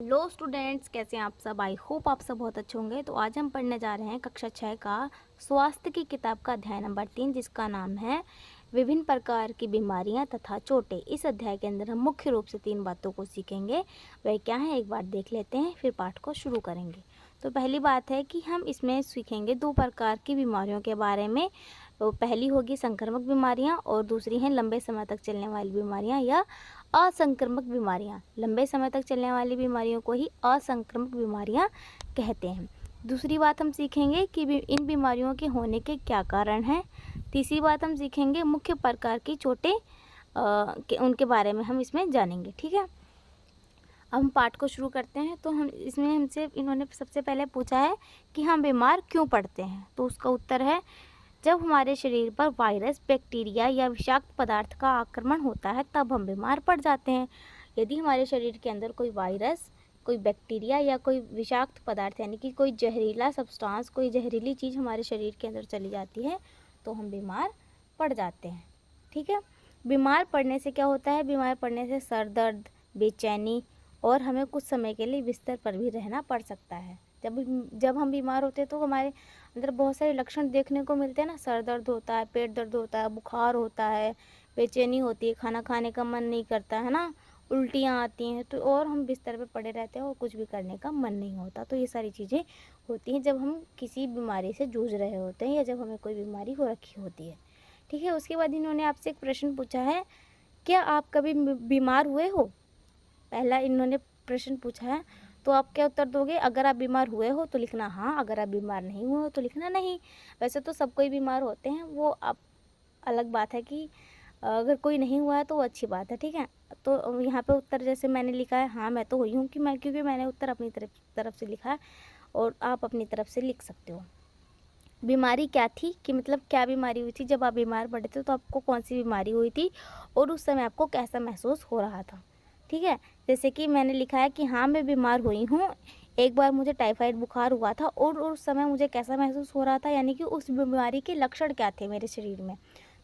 Hello students, कैसे हैं आप सब। आई होप आप सब बहुत अच्छे होंगे। तो आज हम पढ़ने जा रहे हैं कक्षा 6 का स्वास्थ्य की किताब का अध्याय नंबर 3, जिसका नाम है विभिन्न प्रकार की बीमारियां तथा चोटें। इस अध्याय के अंदर हम मुख्य रूप से 3 बातों को सीखेंगे। वह क्या है, एक बार देख लेते हैं, फिर पाठ को शुरू करेंगे। तो पहली बात है कि हम इसमें सीखेंगे 2 प्रकार की बीमारियों के बारे में। तो पहली होगी संक्रामक बीमारियां और दूसरी हैं लंबे समय तक चलने वाली बीमारियां या असंक्रामक बीमारियां। लंबे समय तक चलने वाली बीमारियों को ही असंक्रामक बीमारियां कहते हैं। दूसरी बात हम सीखेंगे कि इन बीमारियों के होने के क्या कारण हैं। तीसरी बात हम सीखेंगे मुख्य प्रकार की चोटें उनके बारे में हम इसमें जानेंगे। ठीक है, अब हम पाठ को शुरू करते हैं। तो हम इसमें हमसे इन्होंने सबसे पहले पूछा है कि हम बीमार क्यों पड़ते हैं। तो उसका उत्तर है, जब हमारे शरीर पर वायरस, बैक्टीरिया या विषाक्त पदार्थ का आक्रमण होता है तब हम बीमार पड़ जाते हैं। यदि हमारे शरीर के अंदर कोई वायरस, कोई बैक्टीरिया या कोई विषाक्त पदार्थ यानी कि कोई जहरीला सब्सटेंस, कोई जहरीली चीज़ हमारे शरीर के अंदर चली जाती है तो हम बीमार पड़ जाते हैं। ठीक है, बीमार पड़ने से क्या होता है, बीमार पड़ने से सर दर्द, बेचैनी और हमें कुछ समय के लिए बिस्तर पर भी रहना पड़ सकता है। जब हम बीमार होते हैं तो हमारे अंदर बहुत सारे लक्षण देखने को मिलते हैं ना। सर दर्द होता है, पेट दर्द होता है, बुखार होता है, बेचैनी होती है, खाना खाने का मन नहीं करता है ना, उल्टियाँ आती हैं, तो और हम बिस्तर पे पड़े रहते हैं और कुछ भी करने का मन नहीं होता। तो ये सारी चीज़ें होती हैं जब हम किसी बीमारी से जूझ रहे होते हैं या जब हमें कोई बीमारी हो रखी होती है। ठीक है, उसके बाद इन्होंने आपसे एक प्रश्न पूछा है, क्या आप कभी बीमार हुए हो। पहला इन्होंने प्रश्न पूछा है, तो आप क्या उत्तर दोगे। अगर आप बीमार हुए हो तो लिखना हाँ, अगर आप बीमार नहीं हुए हो तो लिखना नहीं। वैसे तो सब कोई बीमार होते हैं, वो आप अलग बात है कि अगर कोई नहीं हुआ है तो वो अच्छी बात है। ठीक है, तो यहाँ पे उत्तर जैसे मैंने लिखा है, हाँ मैं तो हुई हूँ, क्योंकि मैंने उत्तर अपनी तरफ से लिखा है और आप अपनी तरफ से लिख सकते हो। बीमारी क्या थी, कि मतलब क्या बीमारी हुई थी, जब आप बीमार पड़े थे तो आपको कौन सी बीमारी हुई थी और उस समय आपको कैसा महसूस हो रहा था। ठीक है, जैसे कि मैंने लिखा है कि हाँ मैं बीमार हुई हूँ, एक बार मुझे टाइफाइड बुखार हुआ था और उस समय मुझे कैसा महसूस हो रहा था, यानी कि उस बीमारी के लक्षण क्या थे मेरे शरीर में।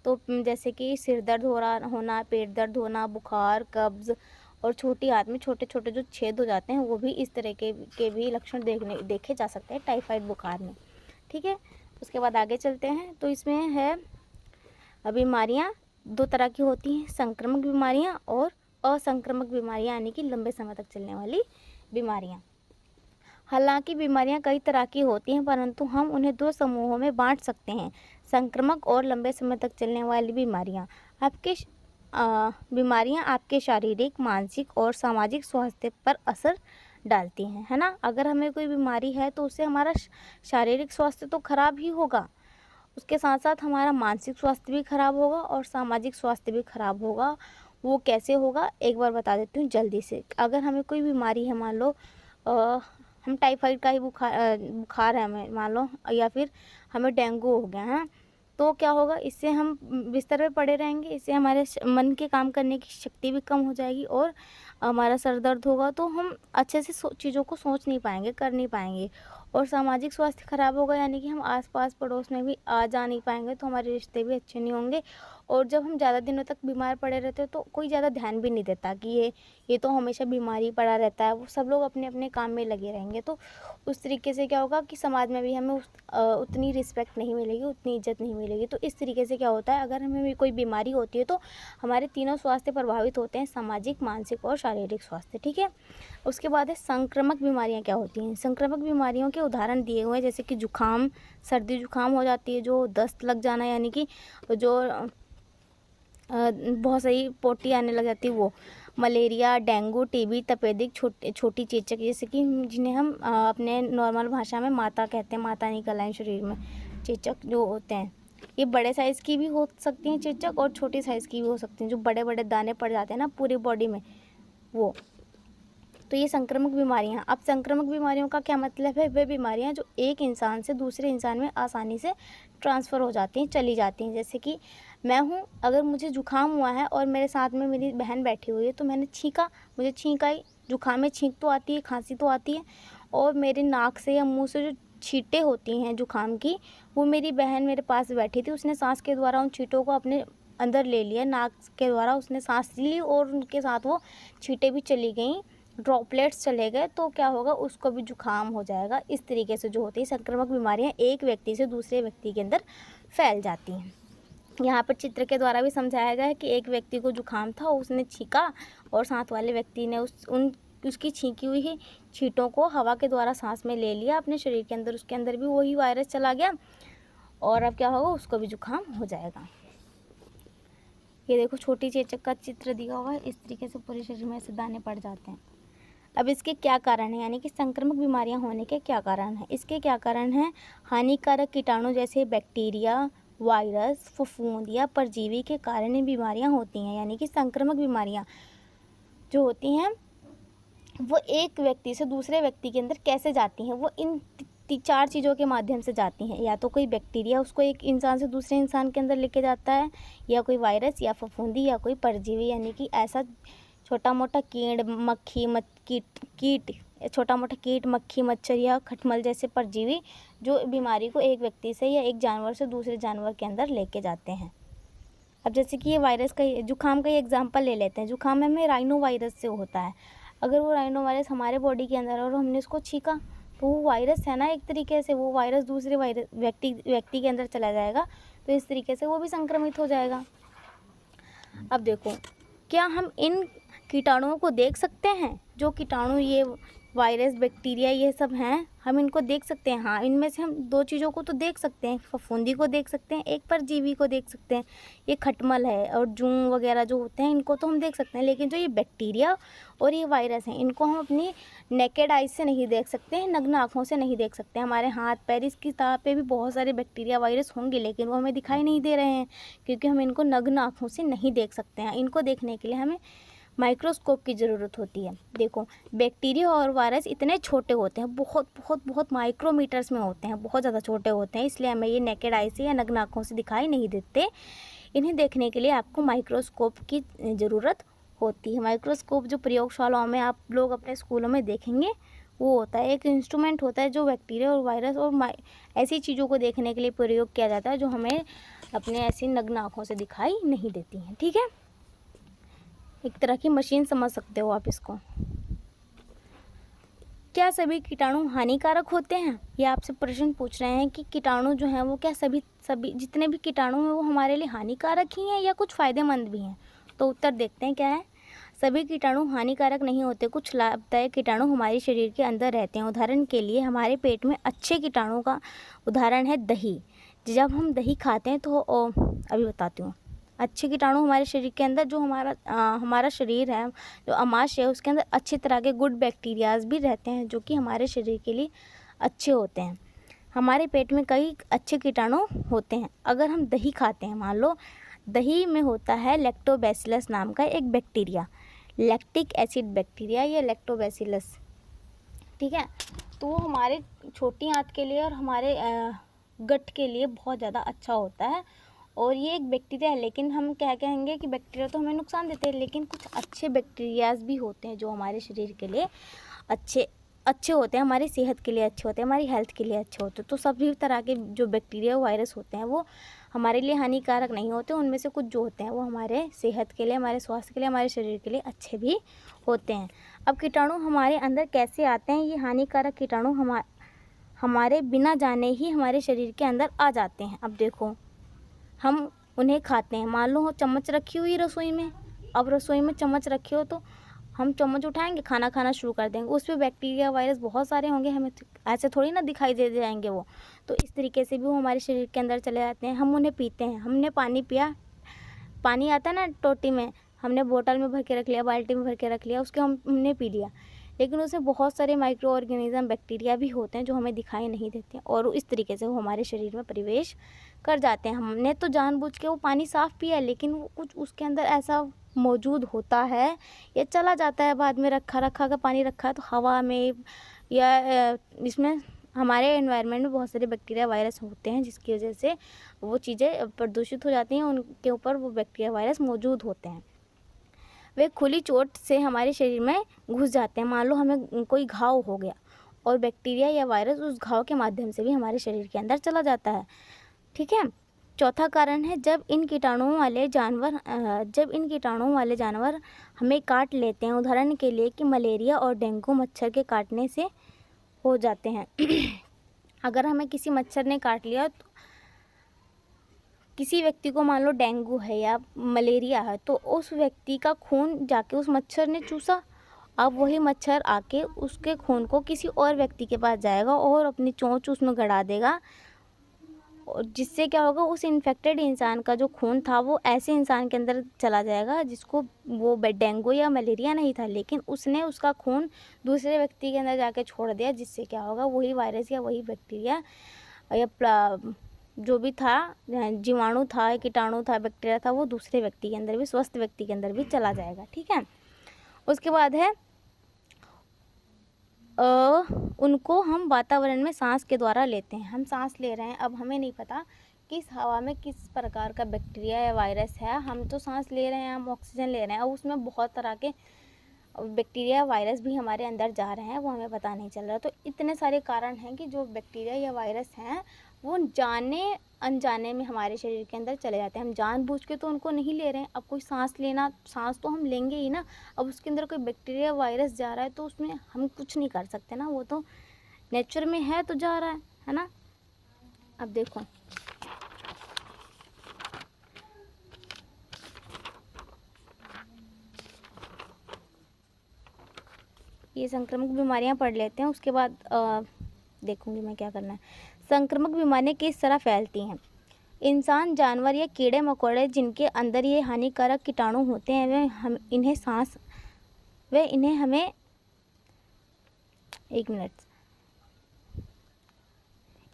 तो जैसे कि सिर दर्द होना, पेट दर्द होना, बुखार, कब्ज़ और छोटी हाथ में छोटे छोटे जो छेद हो जाते हैं, वो भी इस तरह के भी लक्षण देखे जा सकते हैं टाइफाइड बुखार में। ठीक है, उसके बाद आगे चलते हैं। तो इसमें है बीमारियां 2 तरह की होती हैं, संक्रामक बीमारियां और असंक्रामक बीमारियां, यानी कि लंबे समय तक चलने वाली बीमारियां। हालांकि बीमारियां कई तरह की होती हैं, परंतु हम उन्हें 2 समूहों में बांट सकते हैं, संक्रामक और लंबे समय तक चलने वाली बीमारियां। बीमारियां आपके शारीरिक, मानसिक और सामाजिक स्वास्थ्य पर असर डालती हैं, है ना। अगर हमें कोई बीमारी है तो उससे हमारा शारीरिक स्वास्थ्य तो खराब ही होगा, उसके साथ साथ हमारा मानसिक स्वास्थ्य भी खराब होगा और सामाजिक स्वास्थ्य भी खराब होगा। वो कैसे होगा, एक बार बता देती हूँ जल्दी से। अगर हमें कोई बीमारी है, मान लो हम टाइफाइड का ही बुखार है हमें, मान लो, या फिर हमें डेंगू हो गया है, तो क्या होगा, इससे हम बिस्तर पे पड़े रहेंगे, इससे हमारे मन के काम करने की शक्ति भी कम हो जाएगी और हमारा सर दर्द होगा, तो हम अच्छे से चीज़ों को सोच नहीं पाएंगे, कर नहीं पाएंगे। और सामाजिक स्वास्थ्य खराब होगा, यानी कि हम आसपास पड़ोस में भी आ जा नहीं पाएंगे, तो हमारे रिश्ते भी अच्छे नहीं होंगे। और जब हम ज़्यादा दिनों तक बीमार पड़े रहते हैं तो कोई ज़्यादा ध्यान भी नहीं देता कि ये तो हमेशा बीमारी पड़ा रहता है, वो सब लोग अपने अपने काम में लगे रहेंगे। तो उस तरीके से क्या होगा कि समाज में भी हमें उतनी रिस्पेक्ट नहीं मिलेगी, उतनी इज्जत नहीं मिलेगी। तो इस तरीके से क्या होता है, अगर हमें कोई बीमारी होती है तो हमारे तीनों स्वास्थ्य प्रभावित होते हैं, सामाजिक, मानसिक और शारीरिक स्वास्थ्य। ठीक है, उसके बाद है संक्रामक बीमारियां क्या होती हैं। संक्रामक बीमारियों के उदाहरण दिए हुए हैं, जैसे कि जुखाम, सर्दी जुखाम हो जाती है, जो दस्त लग जाना, यानी कि जो बहुत सही पोटी आने लग जाती है, वो मलेरिया, डेंगू, टीबी, तपेदिक, छोटी चेचक, जैसे कि जिन्हें हम अपने नॉर्मल भाषा में माता कहते हैं, माता निकल आए शरीर में, चेचक जो होते हैं। ये बड़े साइज़ की भी हो सकती हैं चेचक और छोटी साइज़ की भी हो सकती हैं, जो बड़े बड़े दाने पड़ जाते हैं ना पूरी बॉडी में, वो। तो ये संक्रामक बीमारियां। अब संक्रामक बीमारियों का क्या मतलब है, वे बीमारियां जो एक इंसान से दूसरे इंसान में आसानी से ट्रांसफ़र हो जाती हैं, चली जाती हैं। जैसे कि मैं हूँ, अगर मुझे जुकाम हुआ है और मेरे साथ में मेरी बहन बैठी हुई है, तो मैंने छींका, मुझे छींक आई, जुकाम में छींक तो आती है, खांसी तो आती है, और मेरे नाक से या मुँह से जो छींटें होती हैं जुकाम की, वो मेरी बहन मेरे पास बैठी थी, उसने सांस के द्वारा उन छींटों को अपने अंदर ले लिया, नाक के द्वारा उसने सांस ली और उनके साथ वो छींटें भी चली गईं ड्रॉपलेट्स चले गए तो क्या होगा, उसको भी जुकाम हो जाएगा। इस तरीके से जो होती है संक्रामक बीमारियां एक व्यक्ति से दूसरे व्यक्ति के अंदर फैल जाती हैं। यहाँ पर चित्र के द्वारा भी समझाया गया है कि एक व्यक्ति को जुकाम था, उसने छींका और साथ वाले व्यक्ति ने उसकी छींकी हुई छींटों को हवा के द्वारा सांस में ले लिया अपने शरीर के अंदर, उसके अंदर भी वही वायरस चला गया और अब क्या होगा, उसको भी जुकाम हो जाएगा। ये देखो छोटी चेचक का चित्र दिया हुआ है, इस तरीके से पूरे शरीर में ऐसे दाने पड़ जाते हैं। अब इसके क्या कारण है, यानी कि संक्रामक बीमारियां होने के क्या कारण हैं। इसके क्या कारण हैं, हानिकारक कीटाणु जैसे बैक्टीरिया, वायरस, फफूंद या परजीवी के कारण ये बीमारियां होती हैं। यानी कि संक्रामक बीमारियां जो होती हैं वो एक व्यक्ति से दूसरे व्यक्ति के अंदर कैसे जाती हैं, वो इन 4 चीज़ों के माध्यम से जाती हैं। या तो कोई बैक्टीरिया उसको एक इंसान से दूसरे इंसान के अंदर लेके जाता है, या कोई वायरस या फफूंदी या कोई परजीवी, यानी कि ऐसा छोटा मोटा छोटा मोटा कीट, मक्खी, मच्छर या खटमल जैसे परजीवी जो बीमारी को एक व्यक्ति से या एक जानवर से दूसरे जानवर के अंदर लेके जाते हैं। अब जैसे कि ये वायरस का जुकाम का ही एग्जाम्पल ले लेते हैं। जुकाम हमें राइनो वायरस से होता है। अगर वो राइनो वायरस हमारे बॉडी के अंदर और हमने उसको छींका तो वो वायरस है ना, एक तरीके से वो वायरस दूसरे व्यक्ति के अंदर चला जाएगा, तो इस तरीके से वो भी संक्रमित हो जाएगा। अब देखो, क्या हम इन कीटाणुओं को देख सकते हैं? जो कीटाणु ये वायरस, बैक्टीरिया ये सब हैं, हम इनको देख सकते हैं। हाँ, इनमें से हम 2 चीज़ों को तो देख सकते हैं, फफूंदी को देख सकते हैं, एक परजीवी को देख सकते हैं। ये खटमल है और जूं वगैरह जो होते हैं इनको तो हम देख सकते हैं, लेकिन जो ये बैक्टीरिया और ये वायरस हैं इनको हम अपनी नेकेड आइज से नहीं देख सकते हैं, नग्न आँखों से नहीं देख सकते। हमारे हाथ पैर इसकी सतह पे भी बहुत सारे बैक्टीरिया, वायरस होंगे, लेकिन वो हमें दिखाई नहीं दे रहे हैं क्योंकि हम इनको नग्न आँखों से नहीं देख सकते हैं। इनको देखने के लिए हमें माइक्रोस्कोप की ज़रूरत होती है। देखो, बैक्टीरिया और वायरस इतने छोटे होते हैं, बहुत बहुत बहुत माइक्रोमीटर्स में होते हैं, बहुत ज़्यादा छोटे होते हैं, इसलिए हमें ये नेकेड आई से या नग्न आँखों से दिखाई नहीं देते। इन्हें देखने के लिए आपको माइक्रोस्कोप की ज़रूरत होती है। माइक्रोस्कोप जो प्रयोगशालाओं में आप लोग अपने स्कूलों में देखेंगे वो होता है, एक इंस्ट्रूमेंट होता है जो बैक्टीरिया और वायरस और ऐसी चीज़ों को देखने के लिए प्रयोग किया जाता है जो हमें अपने ऐसी नग्न आँखों से दिखाई नहीं देती हैं। ठीक है, एक तरह की मशीन समझ सकते हो आप इसको। क्या सभी कीटाणु हानिकारक होते हैं? ये आपसे प्रश्न पूछ रहे हैं कि कीटाणु जो हैं वो क्या सभी जितने भी कीटाणु हैं वो हमारे लिए हानिकारक ही हैं या कुछ फ़ायदेमंद भी हैं? तो उत्तर देखते हैं क्या है। सभी कीटाणु हानिकारक नहीं होते, कुछ लाभदायक कीटाणु हमारे शरीर के अंदर रहते हैं। उदाहरण के लिए हमारे पेट में अच्छे कीटाणु का उदाहरण है दही। जब हम दही खाते हैं तो अभी बताती हूँ। अच्छे कीटाणु हमारे शरीर के अंदर जो हमारा शरीर है, जो आमाशय है, उसके अंदर अच्छी तरह के गुड बैक्टीरियाज भी रहते हैं जो कि हमारे शरीर के लिए अच्छे होते हैं। हमारे पेट में कई अच्छे कीटाणु होते हैं। अगर हम दही खाते हैं, मान लो दही में होता है लैक्टोबैसिलस नाम का एक बैक्टीरिया, लैक्टिक एसिड बैक्टीरिया या लैक्टोबैसिलस। ठीक है, तो वो हमारे छोटी आंत के लिए और हमारे गट के लिए बहुत ज़्यादा अच्छा होता है। और ये एक बैक्टीरिया है, लेकिन हम क्या कहेंगे कि बैक्टीरिया तो हमें नुकसान देते हैं, लेकिन कुछ अच्छे बैक्टीरियाज भी होते हैं जो हमारे शरीर के लिए अच्छे होते हैं, हमारी सेहत के लिए अच्छे होते हैं, हमारी हेल्थ के लिए अच्छे होते हैं। तो सभी तरह के जो बैक्टीरिया वायरस होते हैं वो हमारे लिए हानिकारक नहीं होते, उनमें से कुछ जो होते हैं वो हमारे सेहत के लिए, हमारे स्वास्थ्य के लिए, हमारे शरीर के लिए अच्छे भी होते हैं। अब कीटाणु हमारे अंदर कैसे आते हैं? ये हानिकारक कीटाणु हमारे बिना जाने ही हमारे शरीर के अंदर आ जाते हैं। अब देखो, हम उन्हें खाते हैं, मान लो चम्मच रखी हुई रसोई में, अब रसोई में चम्मच रखी हो तो हम चम्मच उठाएंगे, खाना खाना शुरू कर देंगे, उस पर बैक्टीरिया वायरस बहुत सारे होंगे, हमें ऐसे थोड़ी ना दिखाई दे जाएंगे वो। तो इस तरीके से भी वो हमारे शरीर के अंदर चले जाते हैं। हम उन्हें पीते हैं, हमने पानी पिया, पानी आता है ना टोटी में, हमने बोतल में भर के रख लिया, बाल्टी में भर के रख लिया, उसके हमने पी लिया, लेकिन उसमें बहुत सारे माइक्रो ऑर्गेनिज्म, बैक्टीरिया भी होते हैं जो हमें दिखाई नहीं देते और इस तरीके से वो हमारे शरीर में प्रवेश कर जाते हैं। हमने तो जानबूझ के वो पानी साफ़ पिया, लेकिन वो कुछ उसके अंदर ऐसा मौजूद होता है, ये चला जाता है बाद में, रखा का पानी रखा है तो हवा में या इसमें हमारे एनवायरनमेंट में बहुत सारे बैक्टीरिया वायरस होते हैं जिसकी वजह से वो चीज़ें प्रदूषित हो जाती हैं, उनके ऊपर वो बैक्टीरिया वायरस मौजूद होते हैं। वे खुली चोट से हमारे शरीर में घुस जाते हैं। मान लो हमें कोई घाव हो गया और बैक्टीरिया या वायरस उस घाव के माध्यम से भी हमारे शरीर के अंदर चला जाता है। ठीक है, चौथा कारण है जब इन कीटाणुओं वाले जानवर हमें काट लेते हैं, उदाहरण के लिए कि मलेरिया और डेंगू मच्छर के काटने से हो जाते हैं। अगर हमें किसी मच्छर ने काट लिया, तो किसी व्यक्ति को मान लो डेंगू है या मलेरिया है, तो उस व्यक्ति का खून जाके उस मच्छर ने चूसा, अब वही मच्छर आके उसके खून को किसी और व्यक्ति के पास जाएगा और अपनी चोंच उसमें गड़ा देगा, और जिससे क्या होगा, उस इन्फेक्टेड इंसान का जो खून था वो ऐसे इंसान के अंदर चला जाएगा जिसको वो डेंगू या मलेरिया नहीं था, लेकिन उसने उसका खून दूसरे व्यक्ति के अंदर जाके छोड़ दिया, जिससे क्या होगा, वही वायरस या वही बैक्टीरिया या जो भी था, जीवाणु था, कीटाणु था, बैक्टीरिया था, वो दूसरे व्यक्ति के अंदर भी, स्वस्थ व्यक्ति के अंदर भी चला जाएगा। ठीक है। उसके बाद है उनको हम वातावरण में सांस के द्वारा लेते हैं। हम सांस ले रहे हैं, अब हमें नहीं पता किस हवा में किस प्रकार का बैक्टीरिया या वायरस है, हम तो सांस ले रहे हैं, हम ऑक्सीजन ले रहे हैं, अब उसमें बहुत तरह के बैक्टीरिया वायरस भी हमारे अंदर जा रहे हैं, वो हमें पता नहीं चल रहा। तो इतने सारे कारण हैं कि जो बैक्टीरिया या वायरस हैं वो जाने अनजाने में हमारे शरीर के अंदर चले जाते हैं। हम जानबूझ के तो उनको नहीं ले रहे हैं। अब कोई सांस तो हम लेंगे ही ना, अब उसके अंदर कोई बैक्टीरिया वायरस जा रहा है तो उसमें हम कुछ नहीं कर सकते ना, वो तो नेचर में है तो जा रहा है ना। अब देखो, ये संक्रामक बीमारियां पढ़ लेते हैं, उसके बाद देखूंगी मैं क्या करना है। संक्रामक बीमारियां किस तरह फैलती हैं। इंसान, जानवर या कीड़े मकोड़े जिनके अंदर ये हानिकारक कीटाणु होते हैं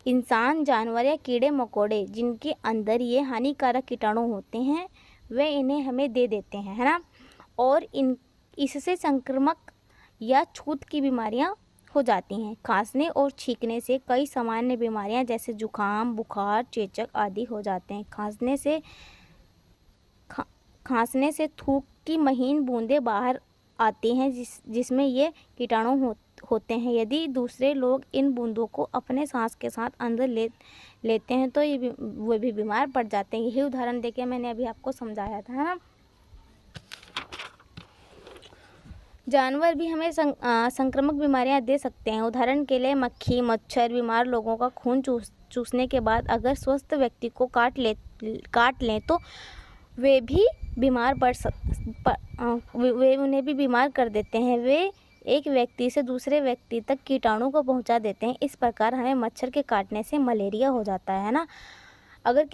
इंसान, जानवर या कीड़े मकोड़े जिनके अंदर ये हानिकारक कीटाणु होते हैं वे इन्हें हमें दे देते हैं, है ना। और इससे संक्रामक या छूत की बीमारियां हो जाती हैं। खांसने और छींकने से कई सामान्य बीमारियां जैसे जुकाम, बुखार, चेचक आदि हो जाते हैं। खांसने से थूक की महीन बूंदें बाहर आती हैं जिसमें ये कीटाणु होते हैं। यदि दूसरे लोग इन बूंदों को अपने सांस के साथ अंदर लेते हैं तो वो भी बीमार पड़ जाते हैं। यही उदाहरण देके मैंने अभी आपको समझाया था, है ना। जानवर भी हमें संक्रामक बीमारियां दे सकते हैं। उदाहरण के लिए मक्खी, मच्छर बीमार लोगों का खून चूसने के बाद अगर स्वस्थ व्यक्ति को काट लें तो वे भी बीमार वे उन्हें भी बीमार कर देते हैं। वे एक व्यक्ति से दूसरे व्यक्ति तक कीटाणु को पहुंचा देते हैं। इस प्रकार हमें मच्छर के काटने से मलेरिया हो जाता है ना। अगर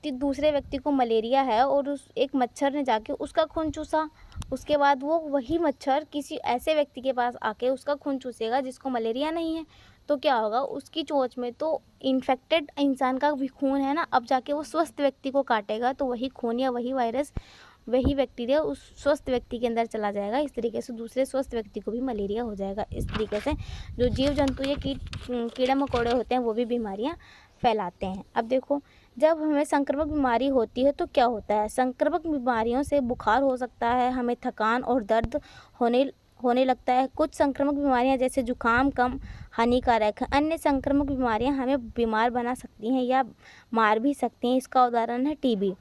दूसरे व्यक्ति को मलेरिया है और एक मच्छर ने जाके उसका खून चूसा, उसके बाद वही मच्छर किसी ऐसे व्यक्ति के पास आके उसका खून चूसेगा जिसको मलेरिया नहीं है, तो क्या होगा, उसकी चोंच में तो इन्फेक्टेड इंसान का भी खून है ना। अब जाके वो स्वस्थ व्यक्ति को काटेगा तो वही खून या वही वायरस, वही बैक्टीरिया उस स्वस्थ व्यक्ति के अंदर चला जाएगा। इस तरीके से दूसरे स्वस्थ व्यक्ति को भी मलेरिया हो जाएगा। इस तरीके से जो जीव जंतु या कीड़े मकोड़े होते हैं वो भी बीमारियां फैलाते हैं। अब देखो, जब हमें संक्रामक बीमारी होती है तो क्या होता है। संक्रामक बीमारियों से बुखार हो सकता है, हमें थकान और दर्द होने लगता है। कुछ संक्रामक बीमारियां जैसे जुकाम कम हानिकारक है। अन्य संक्रामक बीमारियां हमें बीमार बना सकती हैं या मार भी सकती हैं। इसका उदाहरण है टीबी।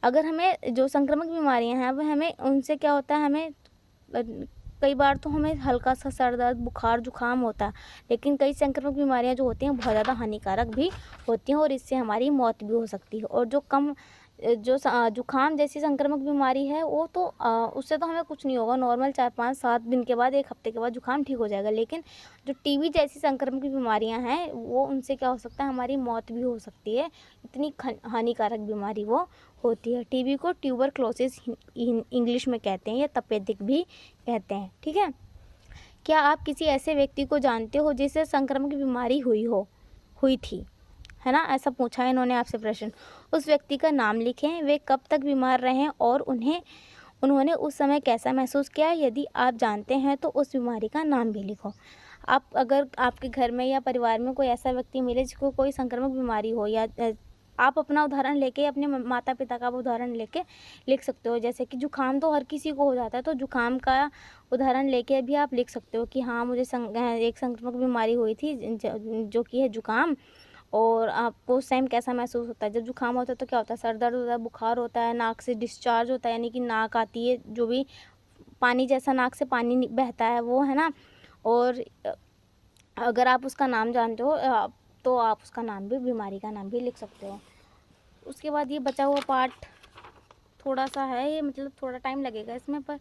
अगर हमें जो संक्रामक बीमारियां हैं वह हमें उनसे क्या होता है, हमें कई बार तो हमें हल्का सा सर दर्द, बुखार, जुकाम होता है, लेकिन कई संक्रामक बीमारियां जो होती हैं बहुत ज़्यादा हानिकारक भी होती हैं और इससे हमारी मौत भी हो सकती है। और जुकाम जैसी संक्रामक बीमारी है वो तो उससे तो हमें कुछ नहीं होगा, नॉर्मल 4-5-7 दिन के बाद, 1 हफ्ते के बाद जुकाम ठीक हो जाएगा। लेकिन जो टीबी जैसी संक्रामक बीमारियां हैं वो उनसे क्या हो सकता है, हमारी मौत भी हो सकती है। इतनी हानिकारक बीमारी वो होती है। टीबी को ट्यूबरक्लोसिस इंग्लिश में कहते हैं या तपेदिक भी कहते हैं। ठीक है। क्या आप किसी ऐसे व्यक्ति को जानते हो जिसे संक्रामक बीमारी हुई थी, है ना। ऐसा पूछा है इन्होंने आपसे प्रश्न। उस व्यक्ति का नाम लिखें, वे कब तक बीमार रहे और उन्होंने उस समय कैसा महसूस किया। यदि आप जानते हैं तो उस बीमारी का नाम भी लिखो। अगर आपके घर में या परिवार में कोई ऐसा व्यक्ति मिले जिसको कोई संक्रामक बीमारी हो, या आप अपना उदाहरण लेके, अपने माता पिता का उदाहरण लेके लिख सकते हो। जैसे कि जुकाम तो हर किसी को हो जाता है, तो जुकाम का उदाहरण लेके भी आप लिख सकते हो कि हाँ, मुझे एक संक्रामक बीमारी हुई थी जो कि है जुकाम, और आपको उस टाइम कैसा महसूस होता है। जब जुकाम होता है तो क्या होता है, सर दर्द होता है, बुखार होता है, नाक से डिस्चार्ज होता है, यानी कि नाक आती है, जो भी पानी जैसा नाक से पानी बहता है वो, है ना। और अगर आप उसका नाम जानते हो तो आप उसका नाम भी, बीमारी का नाम भी लिख सकते हो। उसके बाद ये बचा हुआ पार्ट थोड़ा सा है, ये मतलब थोड़ा टाइम लगेगा इसमें, पर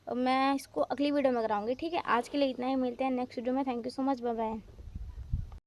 मैं इसको अगली वीडियो में कराऊंगी, ठीक है। आज के लिए इतना ही, मिलते हैं नेक्स्ट वीडियो में। Thank you so much, bye bye.